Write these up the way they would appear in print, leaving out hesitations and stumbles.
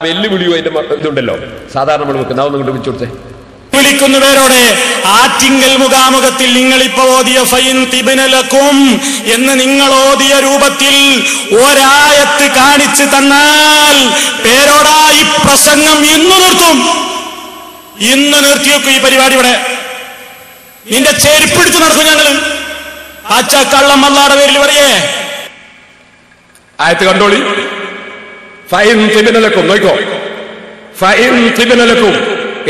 വെല്ലുവിളിയോ അതിന്റെ ഇതുണ്ടല്ലോ സാധാരണ നമ്മൾ വെക്കുന്ന അതൊന്നും കൊണ്ട് വിളിച്ചു കൊടുത്തേ. വിളിക്കുന്നവരോട് ആറ്റിങ്കൽ മുഖാമുഖത്തിൽ നിങ്ങൾ ഇപ്പൊ ഓതിയ ഫൈൻ തിബ്നലക്കും എന്ന് നിങ്ങൾ ഓതിയ രൂപത്തിൽ ഒരായത്ത് കാണിച്ചു തന്നാൽ പേരോടാ ഈ പ്രസംഗം ഇന്ന് നിർത്തും. ഇന്ന് നിർത്തിവെക്കും ഈ പരിപാടി. ഇവിടെ നിന്റെ ചെരുപ്പിടിച്ച് നടക്കും ഞങ്ങള്. ആച്ചക്കള്ളം അല്ലാഹുവിന്റെ പേരിൽ പറയേ. ആയത്ത് കണ്ടോളി. ഫൈൻ തിബ്നലക്കും നോക്കോ. ഫൈൻ തിബ്നലക്കും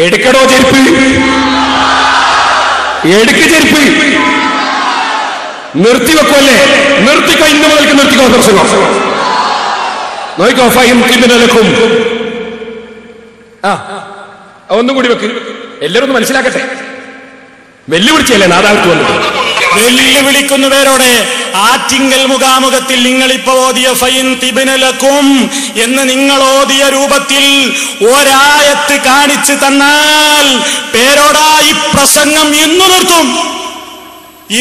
എടുക്കടോ ചെരുപ്പ്, എടുക്ക് ചെരുപ്പ്. നിർത്തിവെക്കുമല്ലേ? നിർത്തിക്കോ, ഇന്ന് മുതൽക്ക് നിർത്തിക്കോ പ്രസംഗം. നോക്കോ. ഫൈൻ തിബ്നലക്കും. ഒന്നും കൂടി വെക്ക്. എല്ലാവരും ഒന്ന് മനസ്സിലാക്കട്ടെ. വെല്ലുവിളിച്ചല്ലേ നാദാവത്ത് വന്നത്. വെല്ലുവിളിക്കുന്നവരോട് ആറ്റിങ്കൽ മുഖാമുഖത്തിൽ നിങ്ങൾ ഇപ്പൊ ഓതിയ ഫൈൻ തിബ്നലക്കും എന്ന് നിങ്ങൾ ഓതിയ രൂപത്തിൽ ഒരായത്ത് കാണിച്ചു തന്നാൽ പേരോടാ ഈ പ്രസംഗം ഇന്ന് നിർത്തും.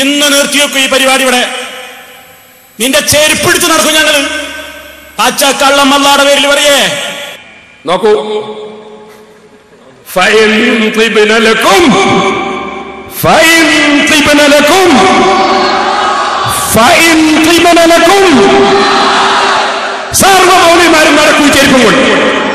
ഇന്ന് നിർത്തിവെക്കും ഈ പരിപാടി. ഇവിടെ നിന്റെ ചെരുപ്പിടിച്ച് നടക്കും ഞങ്ങള്. ആച്ചക്കള്ളം അല്ലാഹുവിന്റെ പേരിൽ പറയേ. നോക്കൂ. ഫൈൻ തിബ്നലക്കും, ഫൈൻ തിബ്നലക്കും, ഫൈൻ തിബ്നലക്കും. സർവ്വമൗലിമാരും നടക്കൂ ചെരുപ്പും കൊണ്ട്.